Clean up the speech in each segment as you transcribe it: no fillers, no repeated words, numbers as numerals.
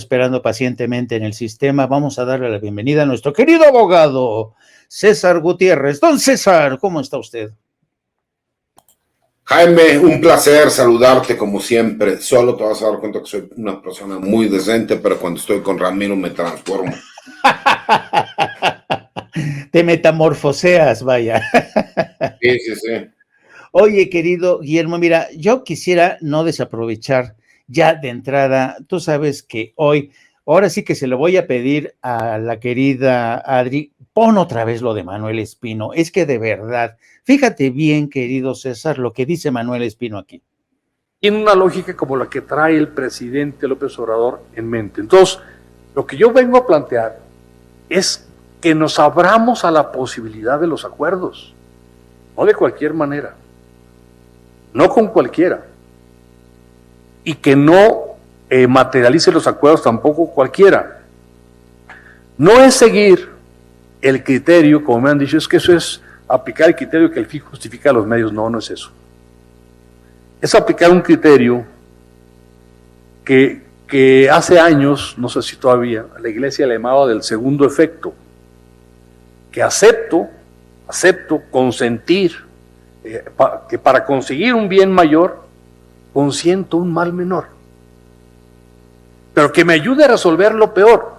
esperando pacientemente en el sistema, vamos a darle la bienvenida a nuestro querido abogado, César Gutiérrez. Don César, ¿cómo está usted? Jaime, un placer saludarte como siempre. Solo te vas a dar cuenta que soy una persona muy decente, pero cuando estoy con Ramiro me transformo. Te metamorfoseas, vaya. Sí, sí, sí. Oye, querido Guillermo, mira, yo quisiera no desaprovechar ya de entrada, tú sabes que ahora sí que se lo voy a pedir a la querida Adri, pon otra vez lo de Manuel Espino, es que de verdad, fíjate bien, querido César, lo que dice Manuel Espino aquí. Tiene una lógica como la que trae el presidente López Obrador en mente. Entonces, lo que yo vengo a plantear es que nos abramos a la posibilidad de los acuerdos, no de cualquier manera, no con cualquiera, y que no materialice los acuerdos tampoco cualquiera. No es seguir el criterio, como me han dicho, es que eso es aplicar el criterio que el fin justifica los medios. No, no es eso. Es aplicar un criterio que hace años, no sé si todavía, la Iglesia le llamaba del segundo efecto, que acepto consentir, que para conseguir un bien mayor, consiento un mal menor, pero que me ayude a resolver lo peor,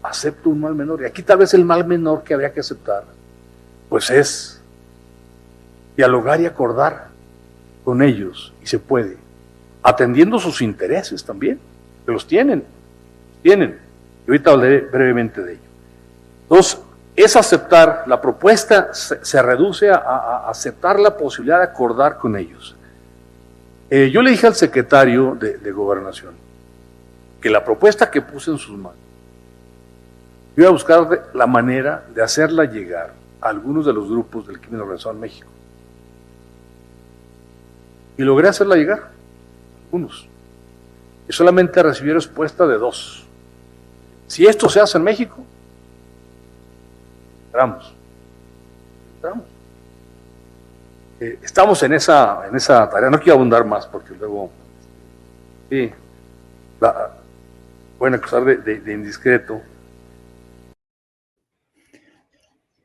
acepto un mal menor. Y aquí tal vez el mal menor que habría que aceptar, pues es dialogar y acordar con ellos, y se puede, atendiendo sus intereses también, que los tienen, y ahorita hablaré brevemente de ello. Entonces, es aceptar, la propuesta se reduce a aceptar la posibilidad de acordar con ellos. Yo le dije al secretario de Gobernación que la propuesta que puse en sus manos, yo iba a buscar la manera de hacerla llegar a algunos de los grupos del crimen organizado en México. Y logré hacerla llegar, algunos. Y solamente recibí respuesta de 2. Si esto se hace en México, entramos. Estamos en esa tarea. No quiero abundar más porque luego sí, pueden acusar de indiscreto.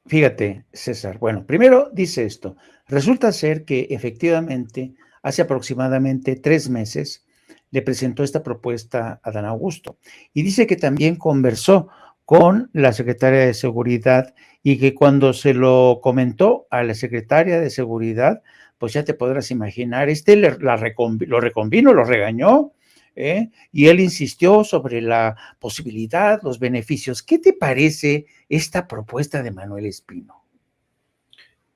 Fíjate, César, bueno, primero dice esto, resulta ser que efectivamente hace aproximadamente 3 meses le presentó esta propuesta a Dan Augusto y dice que también conversó con la secretaria de Seguridad y que cuando se lo comentó a la secretaria de Seguridad, pues ya te podrás imaginar, lo reconvino, lo regañó, y él insistió sobre la posibilidad, los beneficios. ¿Qué te parece esta propuesta de Manuel Espino?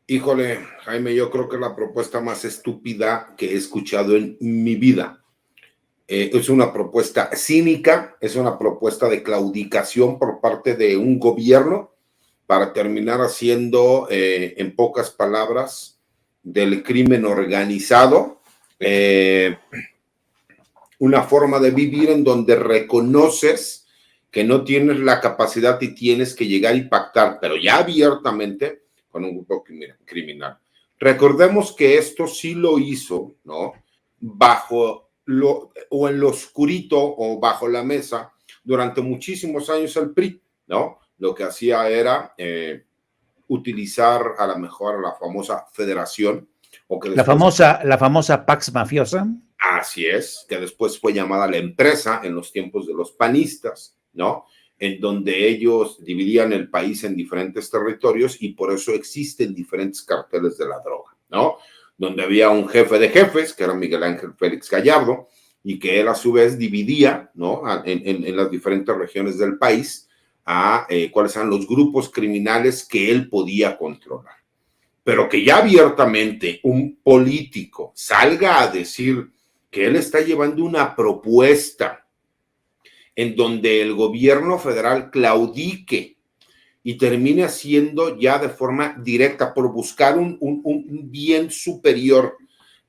Híjole, Jaime, yo creo que es la propuesta más estúpida que he escuchado en mi vida. Es una propuesta cínica, es una propuesta de claudicación por parte de un gobierno para terminar haciendo, en pocas palabras, del crimen organizado una forma de vivir en donde reconoces que no tienes la capacidad y tienes que llegar y pactar, pero ya abiertamente, con un grupo criminal. Recordemos que esto sí lo hizo, ¿no? O en lo oscurito o bajo la mesa durante muchísimos años el PRI, ¿no? Lo que hacía era utilizar a lo mejor la famosa federación. O que después, la famosa Pax Mafiosa. Así es, que después fue llamada la empresa en los tiempos de los panistas, ¿no? En donde ellos dividían el país en diferentes territorios y por eso existen diferentes carteles de la droga, ¿no? Donde había un jefe de jefes, que era Miguel Ángel Félix Gallardo, y que él a su vez dividía, ¿no? En las diferentes regiones del país a cuáles eran los grupos criminales que él podía controlar. Pero que ya abiertamente un político salga a decir que él está llevando una propuesta en donde el gobierno federal claudique y termine haciendo ya de forma directa por buscar un bien superior,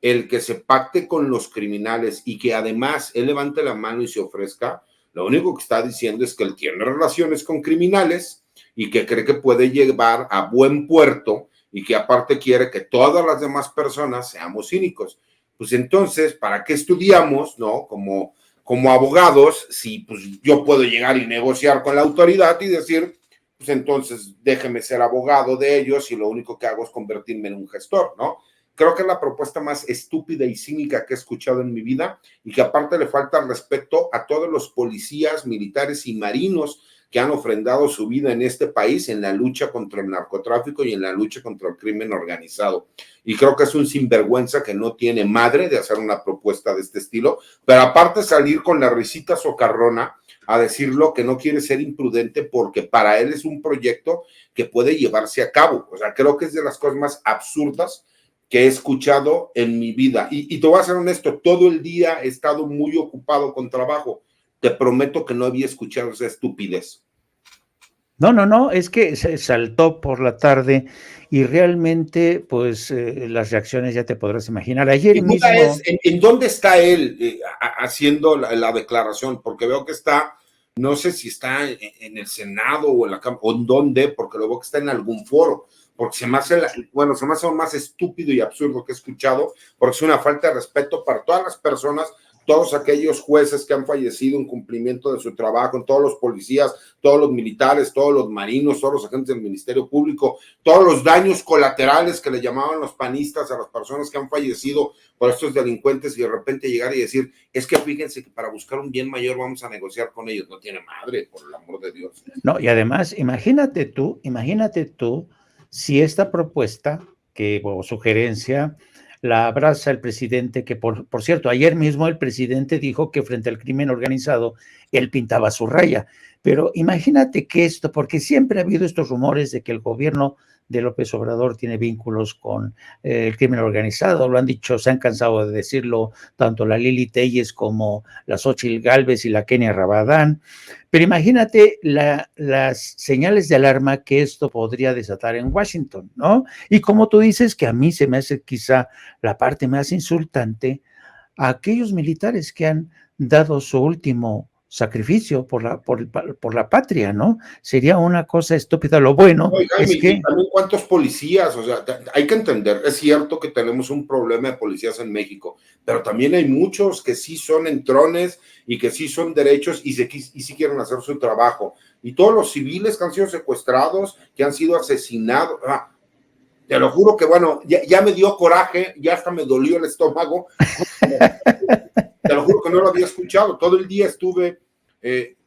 el que se pacte con los criminales y que además él levante la mano y se ofrezca, lo único que está diciendo es que él tiene relaciones con criminales y que cree que puede llevar a buen puerto y que aparte quiere que todas las demás personas seamos cínicos. Pues entonces, ¿para qué estudiamos, no? Como como abogados, si pues yo puedo llegar y negociar con la autoridad y decir, pues entonces déjeme ser abogado de ellos y lo único que hago es convertirme en un gestor, ¿no? Creo que es la propuesta más estúpida y cínica que he escuchado en mi vida y que aparte le falta respeto a todos los policías, militares y marinos que han ofrendado su vida en este país en la lucha contra el narcotráfico y en la lucha contra el crimen organizado. Y creo que es un sinvergüenza que no tiene madre de hacer una propuesta de este estilo, pero aparte salir con la risita socarrona a decirlo que no quiere ser imprudente porque para él es un proyecto que puede llevarse a cabo. O sea, creo que es de las cosas más absurdas que he escuchado en mi vida. Y te voy a ser honesto, todo el día he estado muy ocupado con trabajo. Te prometo que no había escuchado esa estupidez. No, es que se saltó por la tarde y realmente, pues, las reacciones ya te podrás imaginar. Ayer Mi duda mismo... es, ¿en dónde está él haciendo la declaración? Porque veo que está, no sé si está en el Senado o en la Cámara, o en dónde, porque lo veo que está en algún foro. Porque se me hace, bueno, se me hace lo más estúpido y absurdo que he escuchado, porque es una falta de respeto para todas las personas, todos aquellos jueces que han fallecido en cumplimiento de su trabajo, todos los policías, todos los militares, todos los marinos, todos los agentes del Ministerio Público, todos los daños colaterales que le llamaban los panistas a las personas que han fallecido por estos delincuentes y de repente llegar y decir, es que fíjense que para buscar un bien mayor vamos a negociar con ellos. No tiene madre, por el amor de Dios. No, y además, imagínate tú, si esta propuesta o sugerencia la abraza el presidente, que por cierto, ayer mismo el presidente dijo que frente al crimen organizado, él pintaba su raya. Pero imagínate que esto, porque siempre ha habido estos rumores de que el gobierno de López Obrador tiene vínculos con el crimen organizado, lo han dicho, se han cansado de decirlo tanto la Lili Telles como la Xóchitl Gálvez y la Kenia Rabadán, pero imagínate las señales de alarma que esto podría desatar en Washington, ¿no? Y como tú dices, que a mí se me hace quizá la parte más insultante, a aquellos militares que han dado su último sacrificio por la patria, ¿no? Sería una cosa estúpida. Lo bueno es que... Y también cuántos policías, o sea, hay que entender, es cierto que tenemos un problema de policías en México, pero también hay muchos que sí son entrones y que sí son derechos y sí quieren hacer su trabajo. Y todos los civiles que han sido secuestrados, que han sido asesinados, te lo juro que, bueno, ya me dio coraje, ya hasta me dolió el estómago. Te lo juro que no lo había escuchado. Todo el día estuve,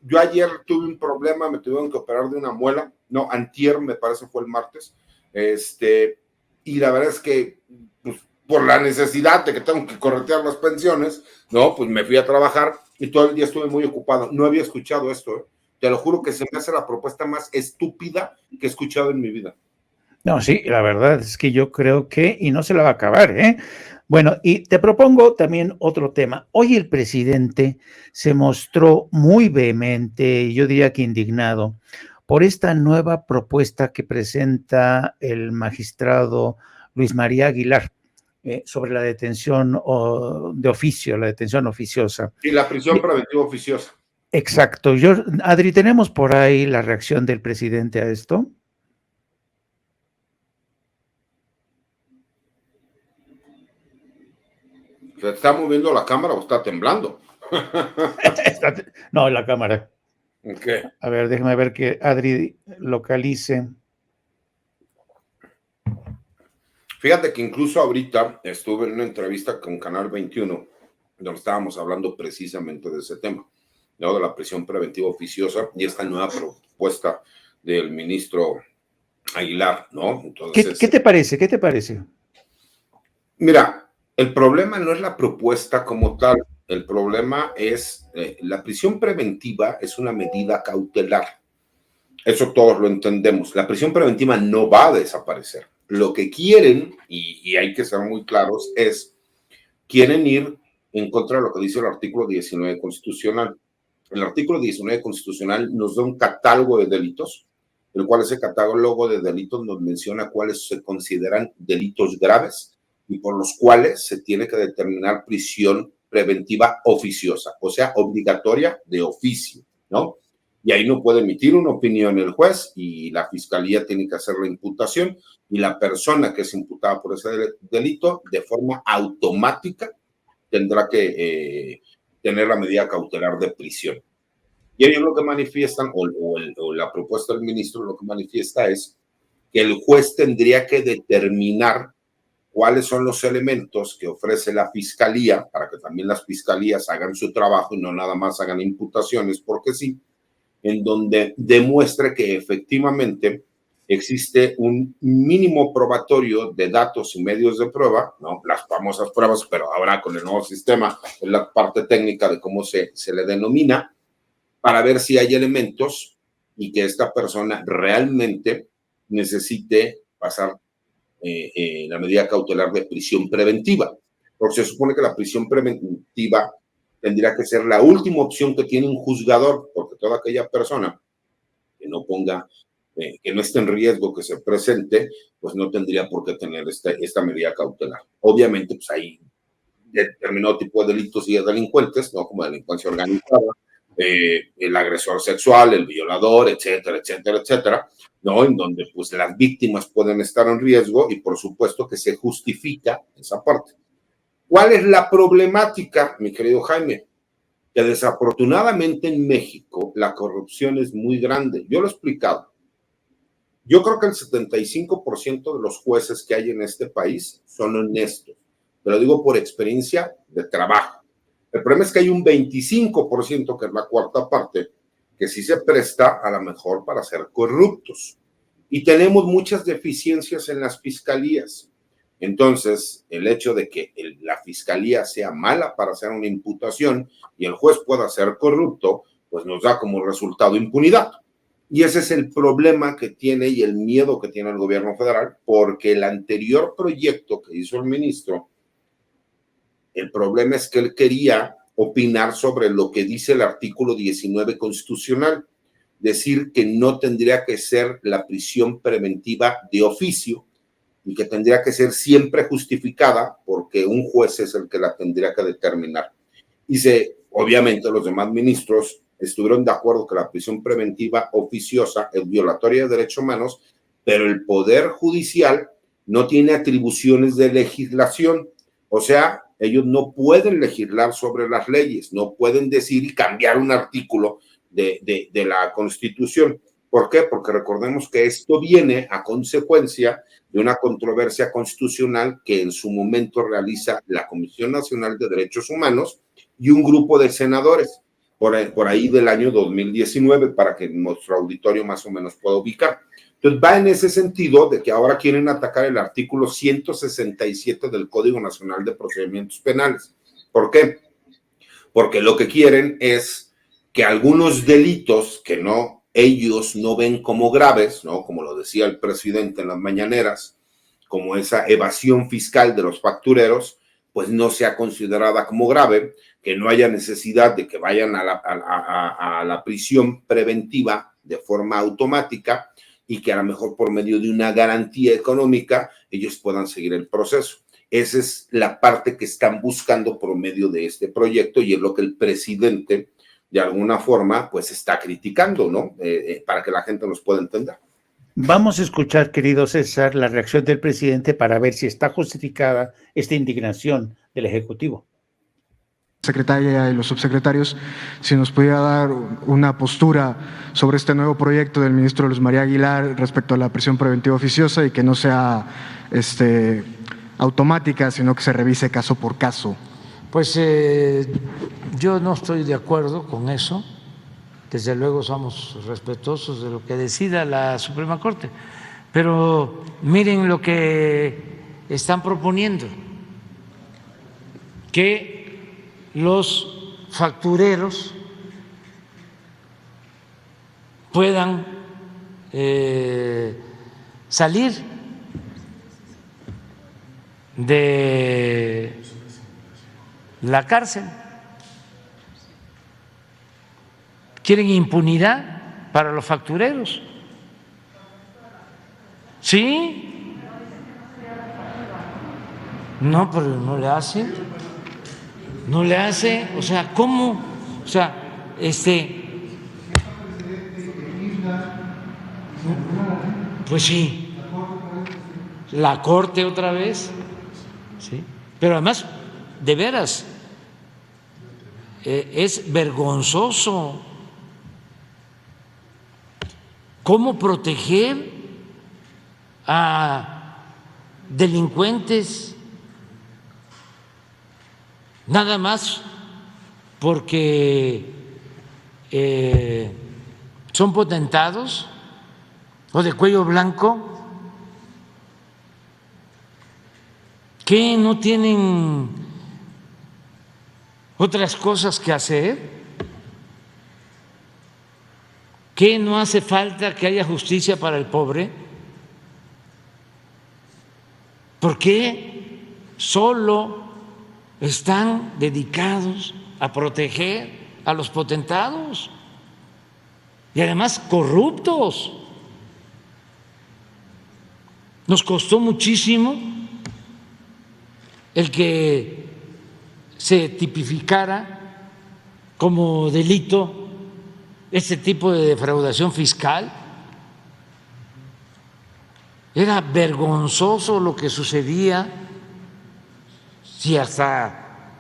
yo ayer tuve un problema, me tuvieron que operar de una muela, no, antier me parece fue el martes, y la verdad es que, pues, por la necesidad de que tengo que corretear las pensiones, no, pues me fui a trabajar y todo el día estuve muy ocupado. No había escuchado esto, Te lo juro que se me hace la propuesta más estúpida que he escuchado en mi vida. No, sí, la verdad es que yo creo que, y no se la va a acabar, ¿eh? Bueno, y te propongo también otro tema. Hoy el presidente se mostró muy vehemente, yo diría que indignado, por esta nueva propuesta que presenta el magistrado Luis María Aguilar sobre la detención de oficio, la detención oficiosa. Y la prisión preventiva oficiosa. Exacto. Adri, ¿tenemos por ahí la reacción del presidente a esto? ¿Se está moviendo la cámara o está temblando? No, la cámara. Okay. A ver, déjame ver que Adri localice. Fíjate que incluso ahorita estuve en una entrevista con Canal 21, donde estábamos hablando precisamente de ese tema, ¿no? De la prisión preventiva oficiosa y esta nueva propuesta del ministro Aguilar, ¿no? Entonces, ¿Qué te parece? ¿Qué te parece? Mira, el problema no es la propuesta como tal, el problema es la prisión preventiva es una medida cautelar. Eso todos lo entendemos. La prisión preventiva no va a desaparecer. Lo que quieren, y hay que ser muy claros, quieren ir en contra de lo que dice el artículo 19 constitucional. El artículo 19 constitucional nos da un catálogo de delitos, el cual ese catálogo de delitos nos menciona cuáles se consideran delitos graves y por los cuales se tiene que determinar prisión preventiva oficiosa, o sea, obligatoria de oficio, ¿no? Y ahí no puede emitir una opinión el juez y la fiscalía tiene que hacer la imputación y la persona que es imputada por ese delito de forma automática tendrá que tener la medida cautelar de prisión. Y ellos lo que manifiestan, o la propuesta del ministro lo que manifiesta es que el juez tendría que determinar cuáles son los elementos que ofrece la fiscalía para que también las fiscalías hagan su trabajo y no nada más hagan imputaciones porque sí, en donde demuestre que efectivamente existe un mínimo probatorio de datos y medios de prueba, ¿no? Las famosas pruebas, pero ahora con el nuevo sistema, en la parte técnica de cómo se le denomina, para ver si hay elementos y que esta persona realmente necesite pasar la medida cautelar de prisión preventiva, porque se supone que la prisión preventiva tendría que ser la última opción que tiene un juzgador, porque toda aquella persona que no ponga, que no esté en riesgo que se presente, pues no tendría por qué tener esta medida cautelar. Obviamente, pues hay determinado tipo de delitos y de delincuentes, ¿no? Como delincuencia organizada, el agresor sexual, el violador, etcétera, etcétera, etcétera, ¿no? En donde pues las víctimas pueden estar en riesgo y por supuesto que se justifica esa parte. ¿Cuál es la problemática, mi querido Jaime? Que desafortunadamente en México la corrupción es muy grande. Yo lo he explicado. Yo creo que el 75% de los jueces que hay en este país son honestos. Te lo digo por experiencia de trabajo. El problema es que hay un 25%, que es la cuarta parte, que sí se presta a lo mejor para ser corruptos. Y tenemos muchas deficiencias en las fiscalías. Entonces, el hecho de que la fiscalía sea mala para hacer una imputación y el juez pueda ser corrupto, pues nos da como resultado impunidad. Y ese es el problema que tiene y el miedo que tiene el gobierno federal, porque el anterior proyecto que hizo el ministro, el problema es que él quería opinar sobre lo que dice el artículo 19 constitucional, decir que no tendría que ser la prisión preventiva de oficio y que tendría que ser siempre justificada porque un juez es el que la tendría que determinar. Y obviamente los demás ministros estuvieron de acuerdo que la prisión preventiva oficiosa es violatoria de derechos humanos, pero el Poder Judicial no tiene atribuciones de legislación, o sea, ellos no pueden legislar sobre las leyes, no pueden decir y cambiar un artículo de la Constitución. ¿Por qué? Porque recordemos que esto viene a consecuencia de una controversia constitucional que en su momento realiza la Comisión Nacional de Derechos Humanos y un grupo de senadores, por ahí del año 2019, para que nuestro auditorio más o menos pueda ubicar. Entonces va en ese sentido de que ahora quieren atacar el artículo 167 del Código Nacional de Procedimientos Penales. ¿Por qué? Porque lo que quieren es que algunos delitos que ellos no ven como graves, ¿no? Como lo decía el presidente en las mañaneras, como esa evasión fiscal de los factureros, pues no sea considerada como grave, que no haya necesidad de que vayan a la prisión preventiva de forma automática y que a lo mejor por medio de una garantía económica ellos puedan seguir el proceso. Esa es la parte que están buscando por medio de este proyecto y es lo que el presidente de alguna forma pues está criticando, ¿no? Para que la gente nos pueda entender. Vamos a escuchar, querido César, la reacción del presidente para ver si está justificada esta indignación del Ejecutivo. Secretaria y los subsecretarios, si nos pudiera dar una postura sobre este nuevo proyecto del ministro Luis María Aguilar respecto a la prisión preventiva oficiosa y que no sea automática, sino que se revise caso por caso. Pues yo no estoy de acuerdo con eso. Desde luego somos respetuosos de lo que decida la Suprema Corte, pero miren lo que están proponiendo, que los factureros puedan salir de la cárcel. ¿Quieren impunidad para los factureros? ¿Sí? No, pero no le hace. No le hace, o sea, ¿cómo? O sea, pues sí, la Corte otra vez, sí, pero además, de veras, es vergonzoso. ¿Cómo proteger a delincuentes nada más porque son potentados o de cuello blanco? ¿Qué no tienen otras cosas que hacer? ¿Qué no hace falta que haya justicia para el pobre? ¿Por qué solo están dedicados a proteger a los potentados y además corruptos? Nos costó muchísimo el que se tipificara como delito este tipo de defraudación fiscal. Era vergonzoso lo que sucedía, si hasta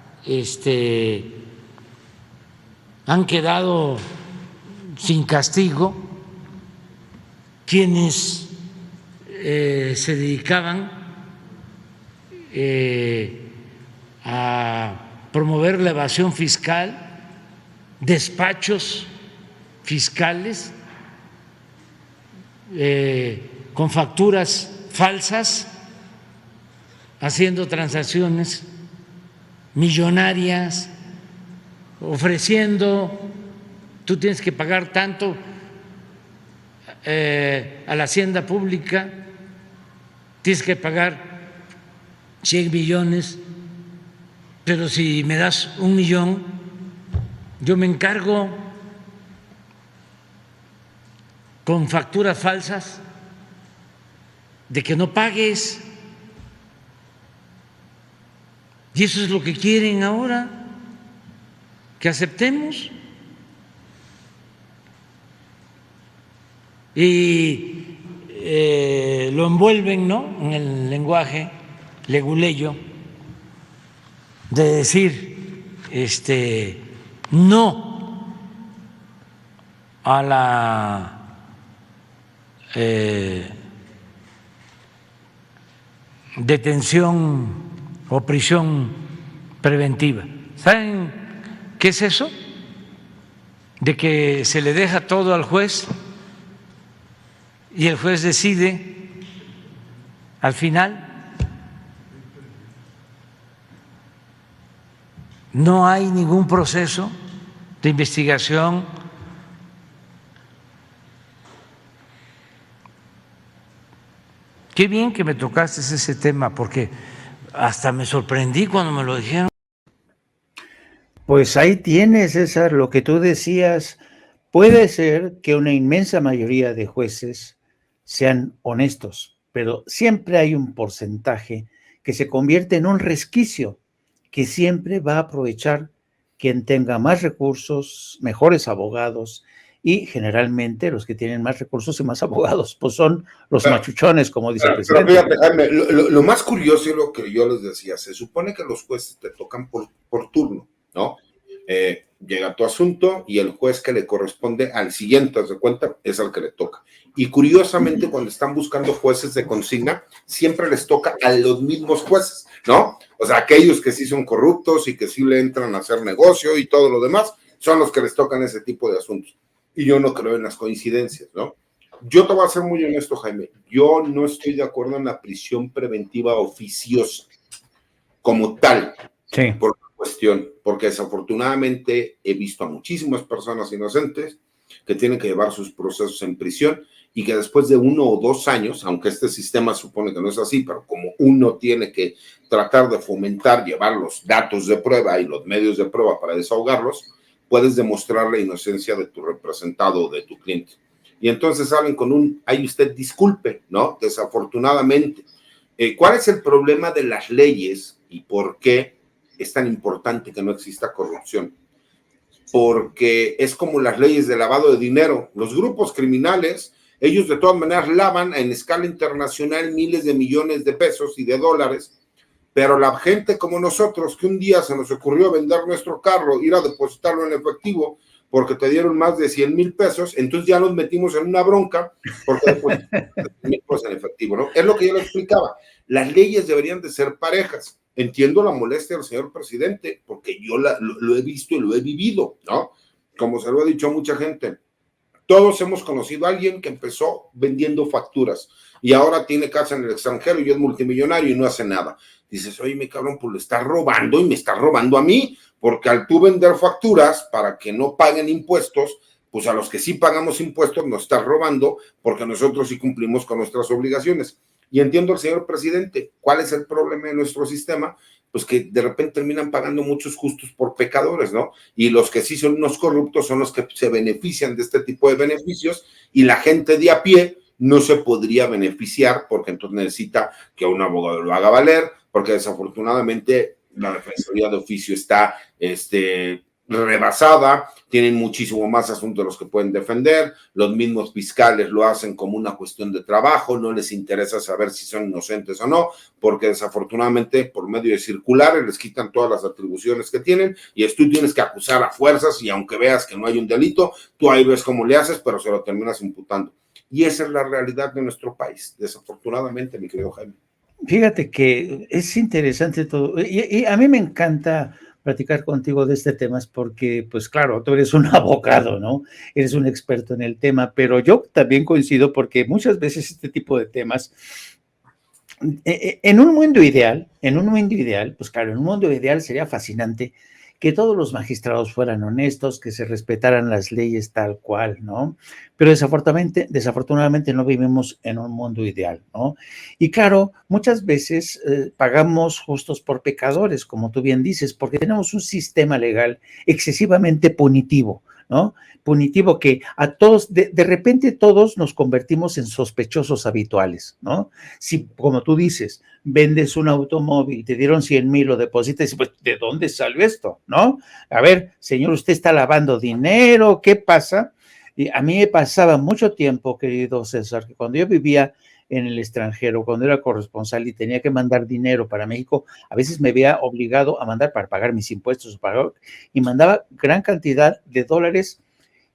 han quedado sin castigo quienes se dedicaban a promover la evasión fiscal, despachos fiscales con facturas falsas, haciendo transacciones millonarias, ofreciendo, tú tienes que pagar tanto a la hacienda pública, tienes que pagar 100 millones, pero si me das 1 millón, yo me encargo, con facturas falsas, de que no pagues. Y eso es lo que quieren ahora, que aceptemos. Y lo envuelven, ¿no?, en el lenguaje leguleyo de decir no a la detención o prisión preventiva. ¿Saben qué es eso? De que se le deja todo al juez y el juez decide al final. No hay ningún proceso de investigación. Qué bien que me tocaste ese tema, porque hasta me sorprendí cuando me lo dijeron. Pues ahí tienes, César, lo que tú decías. Puede ser que una inmensa mayoría de jueces sean honestos, pero siempre hay un porcentaje que se convierte en un resquicio, que siempre va a aprovechar quien tenga más recursos, mejores abogados, y generalmente los que tienen más recursos y más abogados, pues son los machuchones, como dice el presidente. Pero fíjate, Jaime, lo más curioso es lo que yo les decía, se supone que los jueces te tocan por turno, ¿no? Llega tu asunto y el juez que le corresponde al siguiente, haz de cuenta, es al que le toca. Y curiosamente, cuando están buscando jueces de consigna, siempre les toca a los mismos jueces, ¿no? O sea, aquellos que sí son corruptos y que sí le entran a hacer negocio y todo lo demás, son los que les tocan ese tipo de asuntos. Y yo no creo en las coincidencias, ¿no? Yo te voy a ser muy honesto, Jaime. Yo no estoy de acuerdo en la prisión preventiva oficiosa como tal. Sí. Por una cuestión, porque desafortunadamente he visto a muchísimas personas inocentes que tienen que llevar sus procesos en prisión y que después de 1 o 2 años, aunque este sistema supone que no es así, pero como uno tiene que tratar de fomentar, llevar los datos de prueba y los medios de prueba para desahogarlos, puedes demostrar la inocencia de tu representado o de tu cliente. Y entonces salen con un, ay, usted disculpe, ¿no? Desafortunadamente. ¿Cuál es el problema de las leyes y por qué es tan importante que no exista corrupción? Porque es como las leyes de lavado de dinero. Los grupos criminales, ellos de todas maneras lavan en escala internacional miles de millones de pesos y de dólares, pero la gente como nosotros, que un día se nos ocurrió vender nuestro carro, ir a depositarlo en efectivo, porque te dieron más de 100,000 pesos, entonces ya nos metimos en una bronca, porque depositamos 100,000 pesos en efectivo, ¿no? Es lo que yo le explicaba. Las leyes deberían de ser parejas. Entiendo la molestia del señor presidente, porque yo lo he visto y lo he vivido, ¿no? Como se lo ha dicho a mucha gente. Todos hemos conocido a alguien que empezó vendiendo facturas y ahora tiene casa en el extranjero y es multimillonario y no hace nada. Dices, oye, mi cabrón, pues le está robando y me está robando a mí, porque al tú vender facturas para que no paguen impuestos, pues a los que sí pagamos impuestos nos está robando porque nosotros sí cumplimos con nuestras obligaciones. Y entiendo al señor presidente, ¿cuál es el problema de nuestro sistema? Pues que de repente terminan pagando muchos justos por pecadores, ¿no? Y los que sí son unos corruptos son los que se benefician de este tipo de beneficios y la gente de a pie no se podría beneficiar porque entonces necesita que un abogado lo haga valer, porque desafortunadamente la Defensoría de Oficio está rebasada, tienen muchísimo más asuntos de los que pueden defender, los mismos fiscales lo hacen como una cuestión de trabajo, no les interesa saber si son inocentes o no, porque desafortunadamente por medio de circulares les quitan todas las atribuciones que tienen y tú tienes que acusar a fuerzas y aunque veas que no hay un delito, tú ahí ves cómo le haces, pero se lo terminas imputando. Y esa es la realidad de nuestro país, desafortunadamente, mi querido Jaime. Fíjate que es interesante todo, y a mí me encanta platicar contigo de este tema, es porque, pues claro, tú eres un abogado, ¿no? Eres un experto en el tema, pero yo también coincido porque muchas veces este tipo de temas, en un mundo ideal, pues claro, en un mundo ideal sería fascinante que todos los magistrados fueran honestos, que se respetaran las leyes tal cual, ¿no? Pero desafortunadamente no vivimos en un mundo ideal, ¿no? Y claro, muchas veces pagamos justos por pecadores, como tú bien dices, porque tenemos un sistema legal excesivamente punitivo, ¿no? Punitivo que a todos, de repente todos nos convertimos en sospechosos habituales, ¿no? Si, como tú dices, vendes un automóvil, te dieron 100,000, lo depositas y pues, ¿de dónde salió esto? ¿No? A ver, señor, usted está lavando dinero, ¿qué pasa? Y a mí me pasaba mucho tiempo, querido César, que cuando yo vivía en el extranjero, cuando era corresponsal y tenía que mandar dinero para México, a veces me veía obligado a mandar para pagar mis impuestos y mandaba gran cantidad de dólares.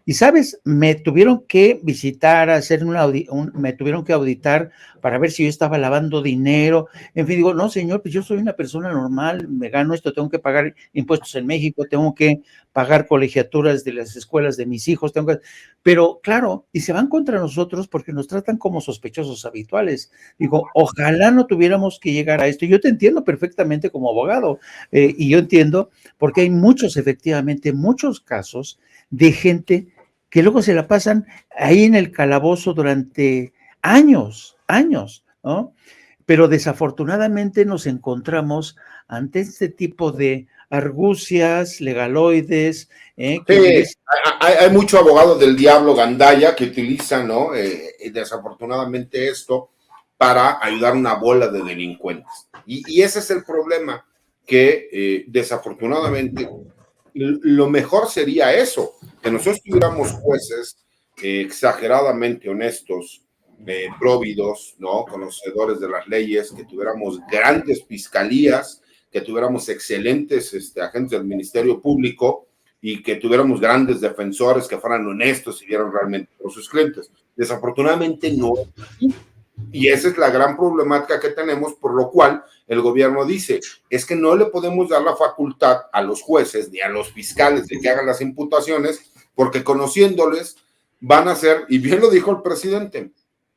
Y sabes, me tuvieron que visitar, me tuvieron que auditar para ver si yo estaba lavando dinero. En fin, digo, no, señor, pues yo soy una persona normal, me gano esto, tengo que pagar impuestos en México, tengo que pagar colegiaturas de las escuelas de mis hijos, pero claro, y se van contra nosotros porque nos tratan como sospechosos habituales. Digo, ojalá no tuviéramos que llegar a esto. Yo te entiendo perfectamente como abogado, y yo entiendo porque hay efectivamente, muchos casos de gente que luego se la pasan ahí en el calabozo durante años, ¿no? Pero desafortunadamente nos encontramos ante este tipo de argucias, legaloides. Hay mucho abogado del diablo gandaya que utiliza, ¿no? Desafortunadamente esto para ayudar a una bola de delincuentes. Y ese es el problema, que desafortunadamente lo mejor sería eso, que nosotros tuviéramos jueces exageradamente honestos, próvidos, ¿no? Conocedores de las leyes, que tuviéramos grandes fiscalías, que tuviéramos excelentes agentes del Ministerio Público y que tuviéramos grandes defensores que fueran honestos y vieran realmente por sus clientes. Desafortunadamente no es así. Y esa es la gran problemática que tenemos, por lo cual el gobierno dice, es que no le podemos dar la facultad a los jueces ni a los fiscales de que hagan las imputaciones, porque conociéndoles van a ser, y bien lo dijo el presidente,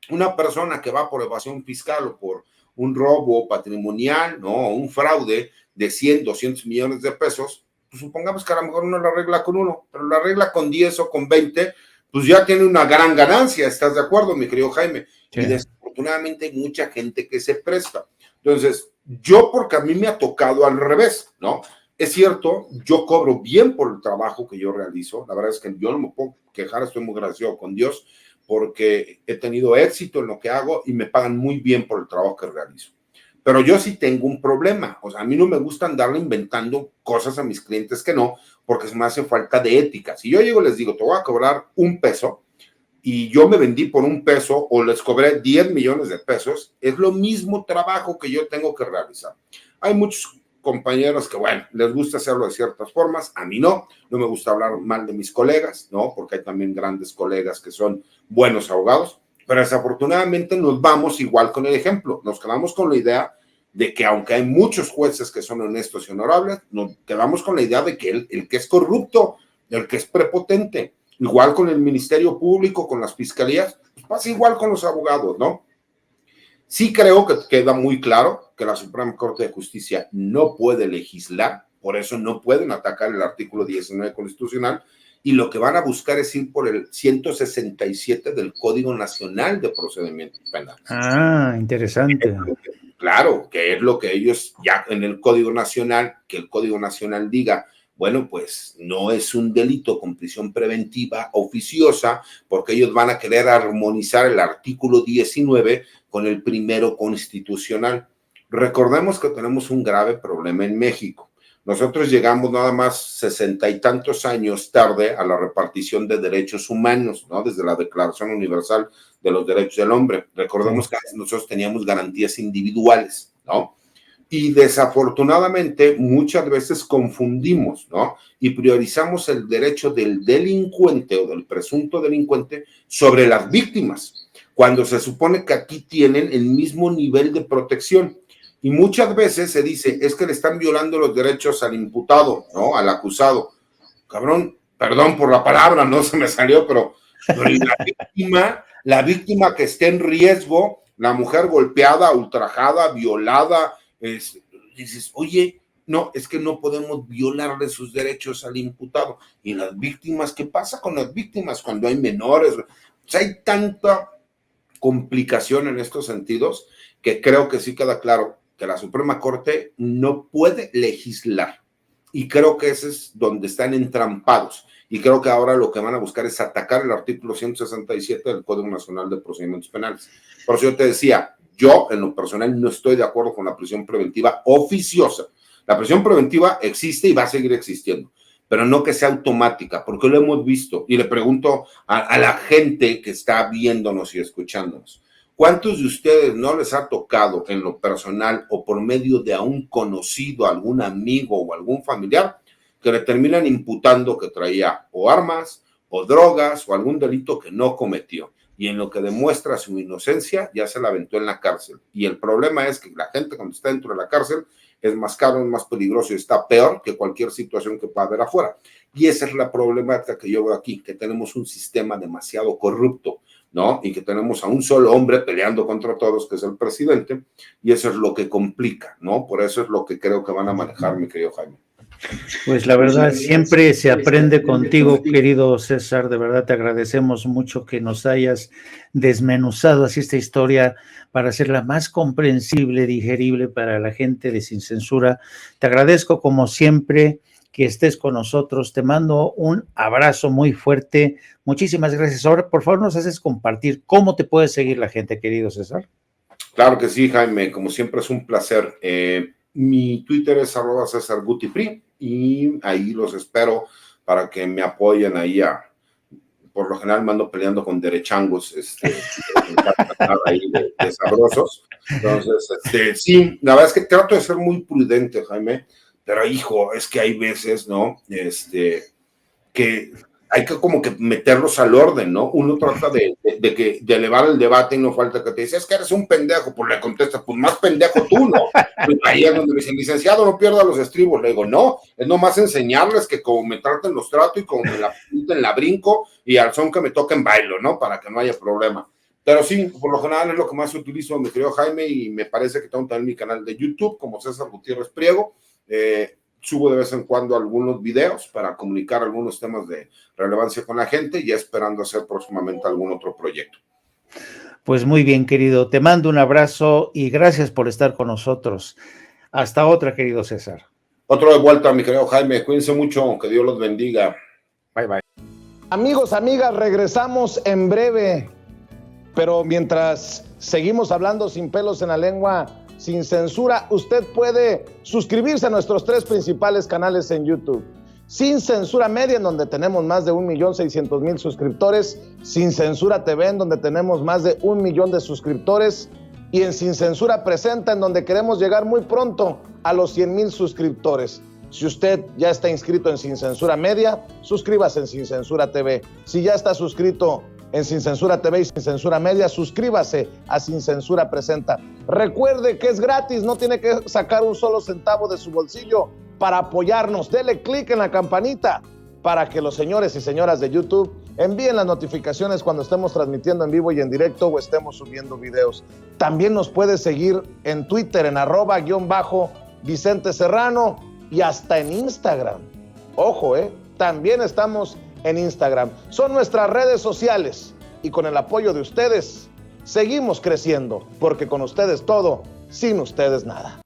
una persona que va por evasión fiscal o por un robo patrimonial, ¿no? Un fraude de 100, 200 millones de pesos, pues supongamos que a lo mejor uno la arregla con uno, pero la arregla con 10 o con 20, pues ya tiene una gran ganancia, ¿estás de acuerdo, mi querido Jaime? Sí. Y desafortunadamente hay mucha gente que se presta. Entonces, yo, porque a mí me ha tocado al revés, ¿no? Es cierto, yo cobro bien por el trabajo que yo realizo, la verdad es que yo no me puedo quejar, estoy muy agradecido con Dios, porque he tenido éxito en lo que hago y me pagan muy bien por el trabajo que realizo. Pero yo sí tengo un problema, o sea, a mí no me gusta andarle inventando cosas a mis clientes que no, porque se me hace falta de ética. Si yo llego y les digo, te voy a cobrar $1 y yo me vendí por $1 o les cobré 10 millones de pesos, es lo mismo trabajo que yo tengo que realizar. Hay muchos compañeros que, bueno, les gusta hacerlo de ciertas formas, a mí no me gusta hablar mal de mis colegas, ¿no? Porque hay también grandes colegas que son buenos abogados, pero desafortunadamente nos vamos igual con el ejemplo, nos quedamos con la idea de que aunque hay muchos jueces que son honestos y honorables, nos quedamos con la idea de que el que es corrupto, el que es prepotente, igual con el Ministerio Público, con las fiscalías, pues pasa igual con los abogados, ¿no? Sí creo que queda muy claro que la Suprema Corte de Justicia no puede legislar, por eso no pueden atacar el artículo 19 constitucional, y lo que van a buscar es ir por el 167 del Código Nacional de Procedimientos Penales. Ah, interesante. Claro, que es lo que ellos ya en el Código Nacional, que el Código Nacional diga, bueno, pues no es un delito con prisión preventiva oficiosa, porque ellos van a querer armonizar el artículo 19 con el primero constitucional. Recordemos que tenemos un grave problema en México. Nosotros llegamos nada más 60 y tantos años tarde a la repartición de derechos humanos, ¿no? Desde la Declaración Universal de los Derechos del Hombre. Recordemos que nosotros teníamos garantías individuales, ¿no? Y desafortunadamente muchas veces confundimos, ¿no? Y priorizamos el derecho del delincuente o del presunto delincuente sobre las víctimas, cuando se supone que aquí tienen el mismo nivel de protección. Y muchas veces se dice, es que le están violando los derechos al imputado, ¿no? Al acusado. Cabrón, perdón por la palabra, no se me salió, pero la víctima que esté en riesgo, la mujer golpeada, ultrajada, violada, dices, oye, no, es que no podemos violarle sus derechos al imputado. Y las víctimas, ¿qué pasa con las víctimas cuando hay menores? O sea, hay tanta complicación en estos sentidos que creo que sí queda claro que la Suprema Corte no puede legislar. Y creo que ese es donde están entrampados. Y creo que ahora lo que van a buscar es atacar el artículo 167 del Código Nacional de Procedimientos Penales. Por eso yo te decía, yo en lo personal no estoy de acuerdo con la prisión preventiva oficiosa. La prisión preventiva existe y va a seguir existiendo, pero no que sea automática, porque lo hemos visto. Y le pregunto a la gente que está viéndonos y escuchándonos, ¿cuántos de ustedes no les ha tocado en lo personal o por medio de a un conocido, algún amigo o algún familiar que le terminan imputando que traía o armas o drogas o algún delito que no cometió? Y en lo que demuestra su inocencia ya se la aventó en la cárcel. Y el problema es que la gente cuando está dentro de la cárcel es más caro, es más peligroso y está peor que cualquier situación que pueda haber afuera. Y esa es la problemática que yo veo aquí, que tenemos un sistema demasiado corrupto, ¿no? Y que tenemos a un solo hombre peleando contra todos, que es el presidente, y eso es lo que complica, ¿no? Por eso es lo que creo que van a manejar, mi querido Jaime. Pues la verdad, siempre se aprende contigo, querido César. De verdad te agradecemos mucho que nos hayas desmenuzado así esta historia para hacerla más comprensible, digerible para la gente de Sin Censura. Te agradezco como siempre que estés con nosotros. Te mando un abrazo muy fuerte. Muchísimas gracias. Ahora, por favor, nos haces compartir cómo te puede seguir la gente, querido César. Claro que sí, Jaime. Como siempre es un placer. Mi Twitter es @CésarGutiFree y ahí los espero para que me apoyen ahí. Por lo general mando peleando con derechangos ahí de sabrosos. Entonces, sí, la verdad es que trato de ser muy prudente, Jaime, pero hijo, es que hay veces, ¿no? Que hay que como que meterlos al orden, ¿no? Uno trata de elevar el debate y no falta que te dice, es que eres un pendejo, pues le contesta, pues más pendejo tú, ¿no? Pues ahí es donde me dicen, licenciado, no pierda los estribos. Le digo, no, es nomás enseñarles que como me traten los trato y como me la pinten la brinco y al son que me toquen bailo, ¿no? Para que no haya problema. Pero sí, por lo general es lo que más utilizo, mi querido Jaime, y me parece que tengo también mi canal de YouTube como César Gutiérrez Priego. Subo de vez en cuando algunos videos para comunicar algunos temas de relevancia con la gente y esperando hacer próximamente algún otro proyecto. Pues muy bien, querido. Te mando un abrazo y gracias por estar con nosotros. Hasta otra, querido César. Otro de vuelta, mi querido Jaime. Cuídense mucho. Que Dios los bendiga. Bye, bye. Amigos, amigas, regresamos en breve. Pero mientras seguimos hablando sin pelos en la lengua, sin censura, usted puede suscribirse a nuestros 3 principales canales en YouTube. Sin Censura Media, en donde tenemos más de 1,600,000 suscriptores. Sin Censura TV, en donde tenemos más de 1 millón de suscriptores. y en Sin Censura Presenta, en donde queremos llegar muy pronto a los 100,000 suscriptores. Si usted ya está inscrito en Sin Censura Media, suscríbase en Sin Censura TV. Si ya está suscrito en Sin Censura TV y Sin Censura Media, suscríbase a Sin Censura Presenta. Recuerde que es gratis, no tiene que sacar un solo centavo de su bolsillo para apoyarnos. Dele clic en la campanita para que los señores y señoras de YouTube envíen las notificaciones cuando estemos transmitiendo en vivo y en directo o estemos subiendo videos. También nos puede seguir en Twitter en @_Vicente Serrano y hasta en Instagram. Ojo, también estamos en Instagram. Son nuestras redes sociales y con el apoyo de ustedes seguimos creciendo, porque con ustedes todo, sin ustedes nada.